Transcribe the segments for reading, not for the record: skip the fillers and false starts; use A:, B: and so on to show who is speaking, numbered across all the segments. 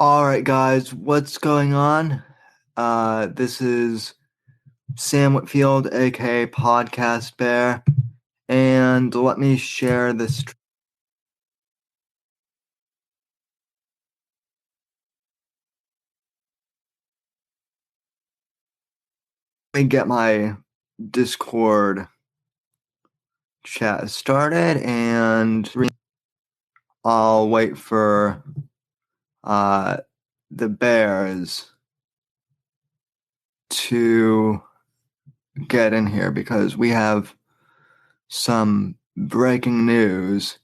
A: All right, guys, what's going on? This is Sam Whitfield, aka Podcast Bear, and let me share this. Let me get my Discord chat started, and I'll wait for uh, the Bears to get in here because we have some breaking news,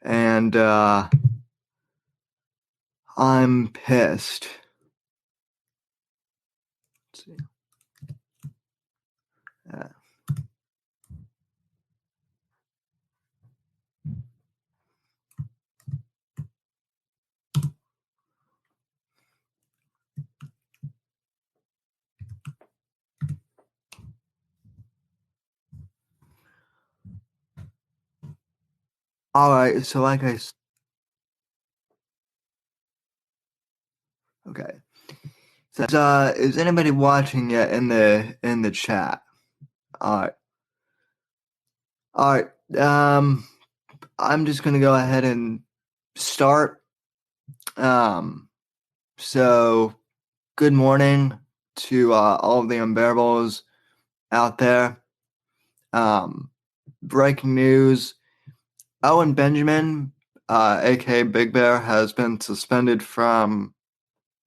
A: and I'm pissed. Let's see. Uh, all right, so okay. So, is anybody watching yet in the chat? All right, all right. I'm just gonna go ahead and start. Um, so good morning to all of the unbearables out there. Breaking news: Owen Benjamin, aka Big Bear, has been suspended from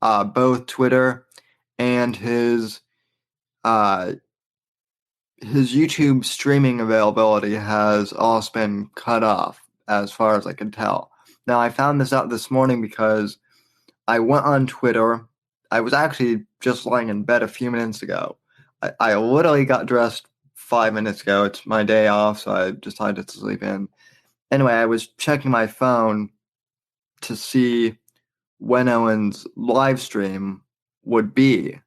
A: both Twitter and uh his YouTube streaming availability has also been cut off, as far as I can tell. Now, I found this out this morning because I went on Twitter. I was actually just lying in bed a few minutes ago. I literally got dressed 5 minutes ago. It's my day off, so I decided to sleep in. Anyway, I was checking my phone to see when Owen's live stream would be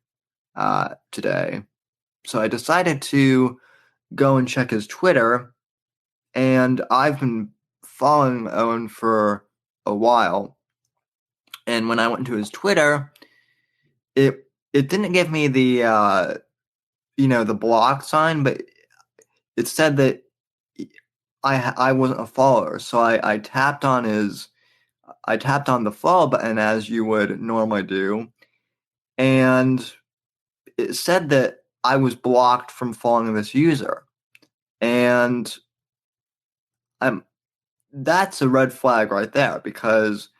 A: today. So I decided to go and check his Twitter, and I've been following Owen for a while. And when I went to his Twitter, it didn't give me the block sign, but it said that I wasn't a follower. So I tapped on the follow button as you would normally do, and it said that I was blocked from following this user. And I'm that's a red flag right there because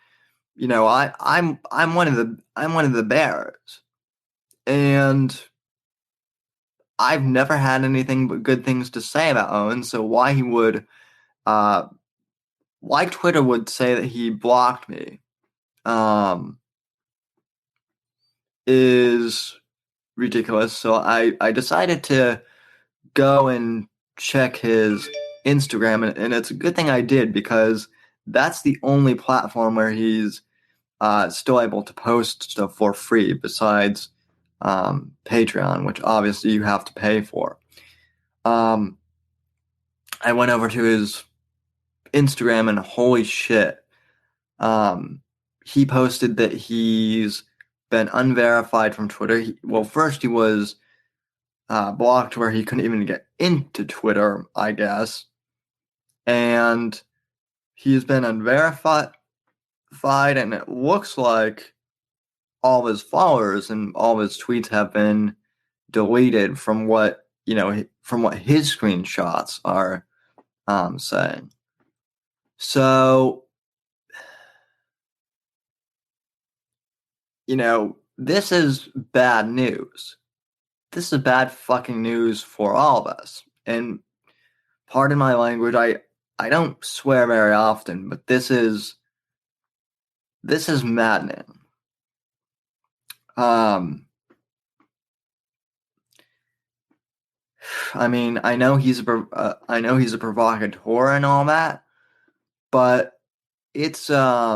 A: I'm one of the bears, and I've never had anything but good things to say about Owen. So uh why Twitter would say that he blocked me um is ridiculous. So I decided to go and check his Instagram, and it's a good thing I did because that's the only platform where he's still able to post stuff for free besides Patreon, which obviously you have to pay for. Um, I went over to his Instagram, and holy shit, um, he posted that he's been unverified from Twitter. First he was blocked where he couldn't even get into Twitter, I guess, and he's been unverified, and it looks like all of his followers and all of his tweets have been deleted from what his screenshots are saying. So, this is bad news. This is bad fucking news for all of us. And pardon my language, I don't swear very often, but this is maddening. Um, I mean, I know he's a provocateur and all that, but it's there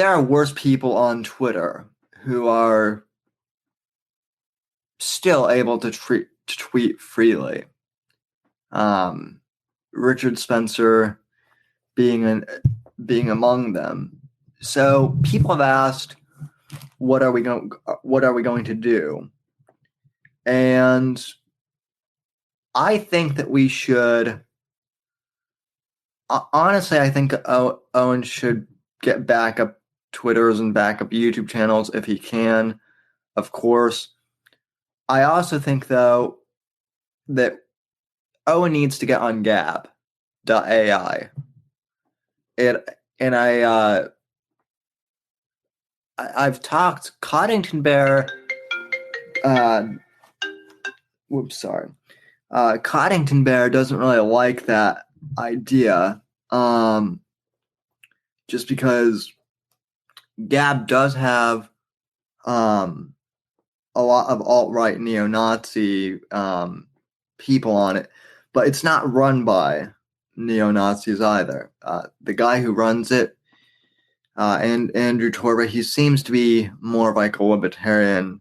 A: are worse people on Twitter who are still able to tweet freely. Richard Spencer, being among them. So people have asked, what are we going to do? And I think that we should. Honestly, I think Owen should get backup Twitters and backup YouTube channels if he can, of course. I also think, though, that Owen needs to get on Gab.ai. And I've talked Coddington Bear. Sorry. Coddington Bear doesn't really like that idea, just because Gab does have a lot of alt-right neo-Nazi people on it, but it's not run by neo-Nazis either. The guy who runs it, and Andrew Torba, he seems to be more of like a libertarian,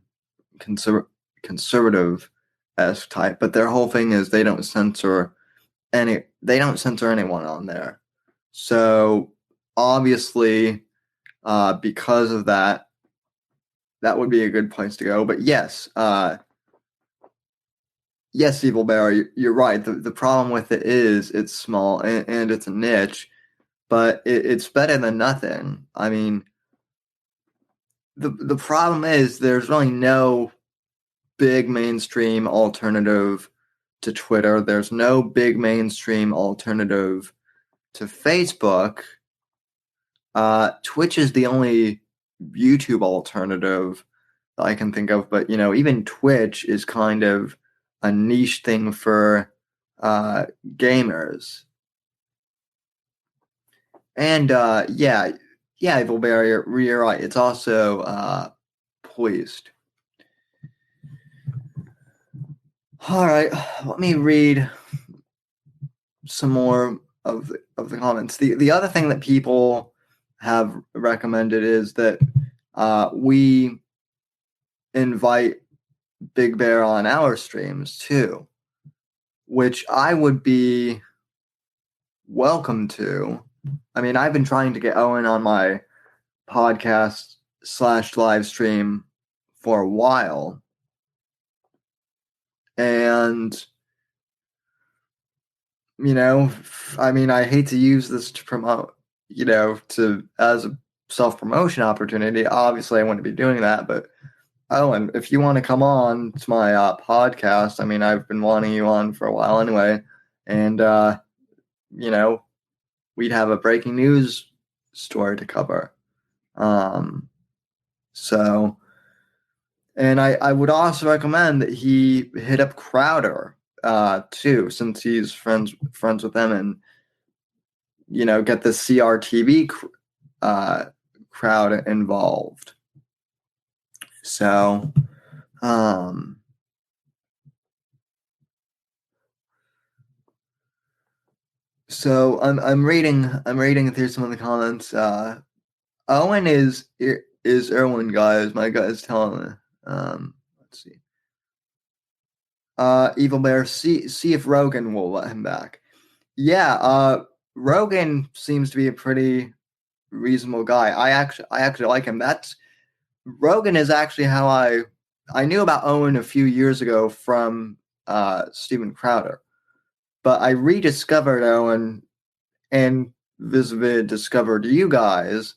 A: conservative-esque type, but their whole thing is they don't censor anyone on there. So obviously, because of that, that would be a good place to go. But yes, Evil Bear, you're right. The problem with it is it's small and it's a niche, but it's better than nothing. I mean, the problem is there's really no big mainstream alternative to Twitter. There's no big mainstream alternative to Facebook. Twitch is the only YouTube alternative that I can think of, but even Twitch is kind of a niche thing for gamers. And yeah, Evil Bear, you're right. It's also poised. All right, let me read some more of the comments. The other thing that people have recommended is that we invite Big Bear on our streams too, which I would be welcome to. I mean, I've been trying to get Owen on my podcast / live stream for a while, and I mean, I hate to use this to promote, as a self-promotion opportunity. Obviously, I wouldn't be doing that, but Owen, if you want to come on to my podcast, I mean, I've been wanting you on for a while anyway, and we'd have a breaking news story to cover. So, and I would also recommend that he hit up Crowder too, since he's friends with them, and get the CRTV crowd involved. So, so I'm reading through some of the comments. Owen is Erwin, guys. My guy's telling me. Let's see. Evil Bear, see if Rogan will let him back. Yeah, Rogan seems to be a pretty reasonable guy. I actually like him. Rogan is actually how I knew about Owen a few years ago from Steven Crowder, but I rediscovered Owen and vis-a-vis discovered you guys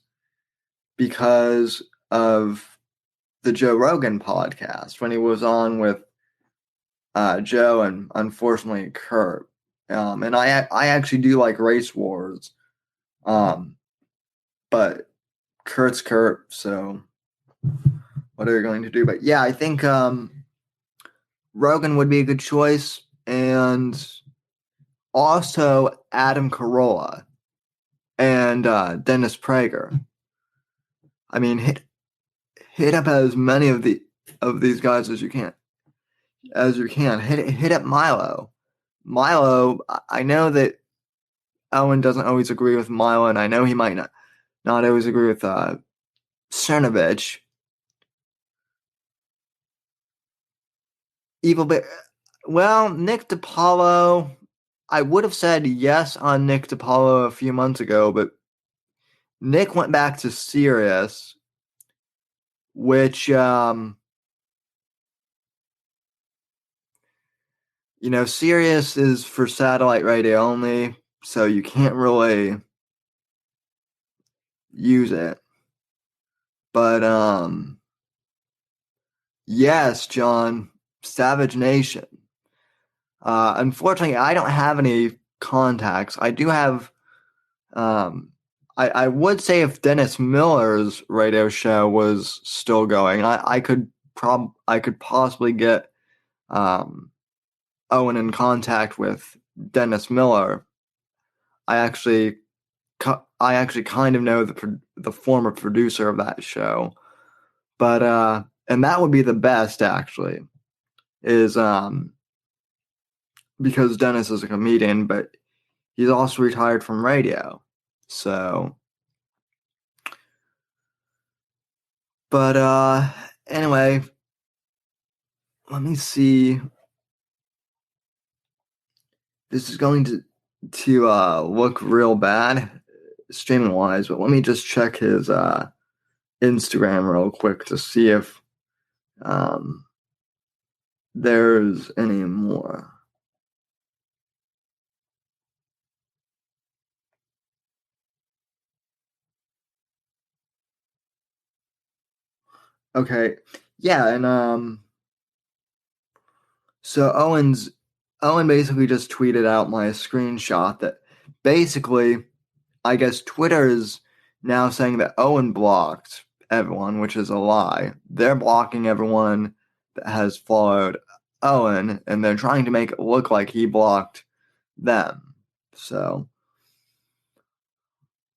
A: because of the Joe Rogan podcast when he was on with Joe and unfortunately Kurt. And I actually do like Race Wars, but Kurt's Kurt, so what are you going to do? But yeah, I think Rogan would be a good choice, and also Adam Carolla and Dennis Prager. I mean, hit up as many of these guys as you can. Hit up Milo. I know that Owen doesn't always agree with Milo, and I know he might not always agree with Cernovich. Evil Bear. Well, Nick DiPaolo, I would have said yes on Nick DiPaolo a few months ago, but Nick went back to Sirius, which Sirius is for satellite radio only, so you can't really use it. But yes, John, Savage Nation. Unfortunately, I don't have any contacts. I do have. I would say if Dennis Miller's radio show was still going, I could possibly get Owen in contact with Dennis Miller. I actually kind of know the former producer of that show, but and that would be the best actually, is because Dennis is a comedian, but he's also retired from radio, so. But anyway, let me see. This is going to look real bad streaming wise, but let me just check his Instagram real quick to see if there's any more. Okay, yeah, and so Owen basically just tweeted out my screenshot that basically, I guess Twitter is now saying that Owen blocked everyone, which is a lie. They're blocking everyone that has followed Owen, and they're trying to make it look like he blocked them. So,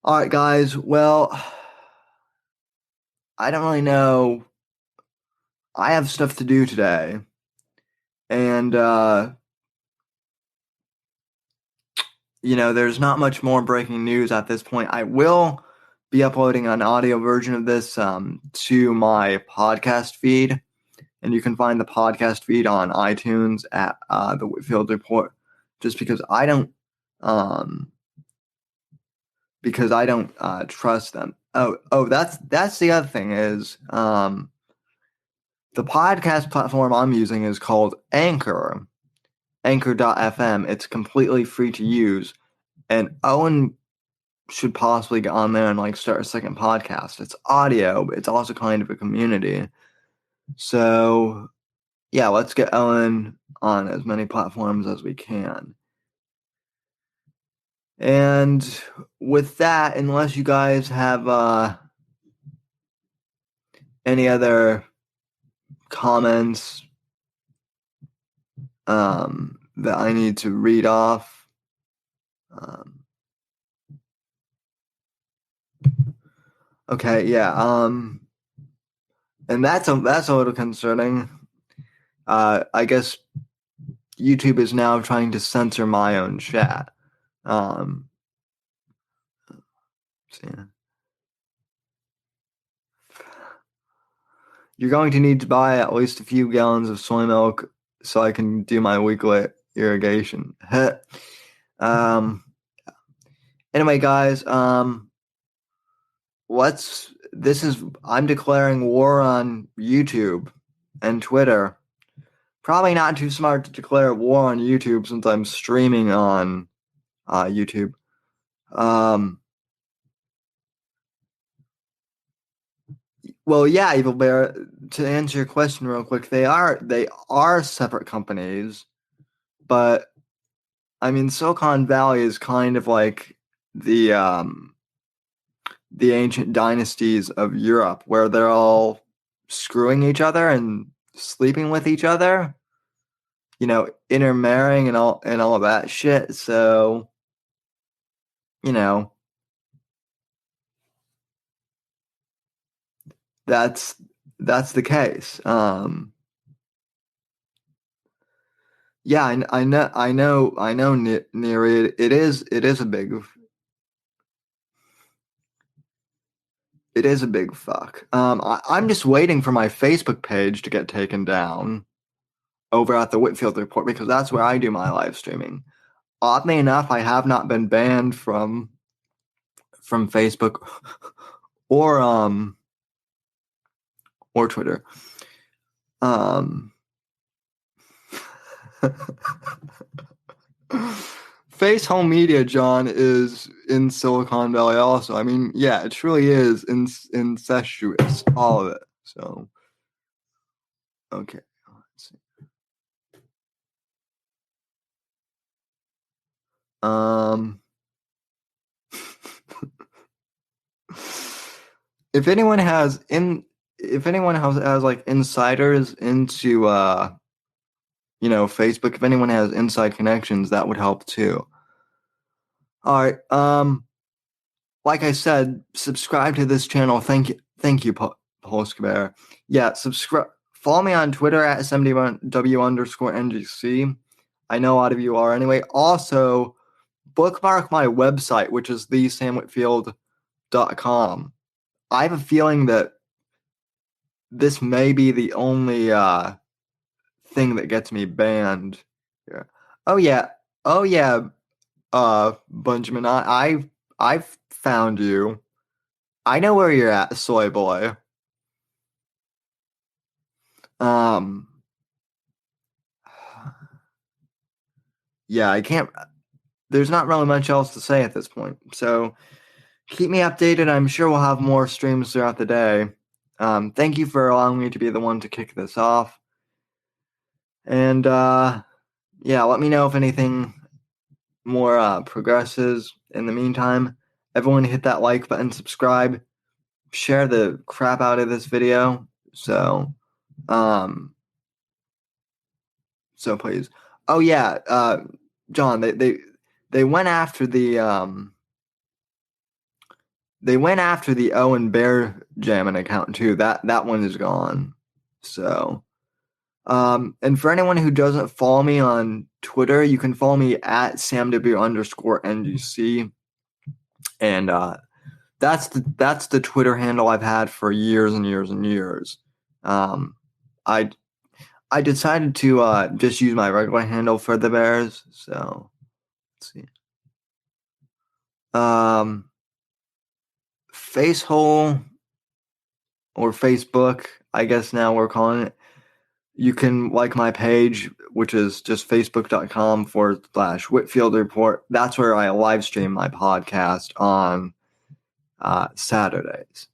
A: all right, guys. Well, I don't really know. I have stuff to do today, and there's not much more breaking news at this point. I will be uploading an audio version of this to my podcast feed, and you can find the podcast feed on iTunes at the Whitfield Report. Just because I don't trust them. Oh, that's the other thing is the podcast platform I'm using is called Anchor, Anchor.fm. It's completely free to use, and Owen should possibly get on there and start a second podcast. It's audio, but it's also kind of a community. So yeah, let's get Owen on as many platforms as we can. And with that, unless you guys have any other comments that I need to read off, okay, yeah, and that's a little concerning. I guess YouTube is now trying to censor my own chat. You're going to need to buy at least a few gallons of soy milk so I can do my weekly irrigation. Anyway, guys, I'm declaring war on YouTube and Twitter. Probably not too smart to declare war on YouTube since I'm streaming on YouTube. Well, yeah, Evil Bear, to answer your question real quick, they are separate companies, but I mean Silicon Valley is kind of like the ancient dynasties of Europe where they're all screwing each other and sleeping with each other, intermarrying and all of that shit. So, that's the case. Yeah, I know, Neri. It is a big. It is a big fuck. I'm just waiting for my Facebook page to get taken down over at the Whitfield Report because that's where I do my live streaming. oddly enough, I have not been banned from Facebook or Twitter. Um, Face Home Media, John, is in Silicon Valley also. I mean, yeah, it truly is incestuous, all of it. So, okay. Let's see. Um, if anyone has like insiders into Facebook, if anyone has inside connections, that would help too. All right. Like I said, subscribe to this channel. Thank you, Polska Bear. Yeah, subscribe. Follow me on Twitter at SMDW_NGC. I know a lot of you are anyway. Also, bookmark my website, which is thesamwhitfield.com. I have a feeling that this may be the only thing that gets me banned here. Oh yeah. Oh yeah, Benjamin, I've found you. I know where you're at, soy boy. Um, yeah, I can't. There's not really much else to say at this point. So keep me updated. I'm sure we'll have more streams throughout the day. Thank you for allowing me to be the one to kick this off. And yeah, let me know if anything more progresses. In the meantime, everyone hit that like button, subscribe, share the crap out of this video. Um, so please. Oh yeah, John, they went after the Owen Benjamin account too. That one is gone. So, and for anyone who doesn't follow me on Twitter, you can follow me at SamW_NGC, and that's the Twitter handle I've had for years and years and years. I I decided to just use my regular handle for the Bears. So let's see. Facehole or Facebook, I guess now we're calling it. You can like my page, which is just facebook.com/Whitfield Report. That's where I live stream my podcast on Saturdays.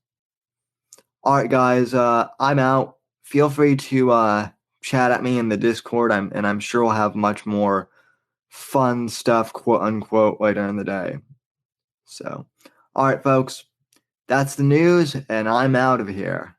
A: All right, guys, I'm out. Feel free to chat at me in the Discord, and I'm sure we'll have much more fun stuff, quote unquote, later in the day. So, all right, folks, that's the news, and I'm out of here.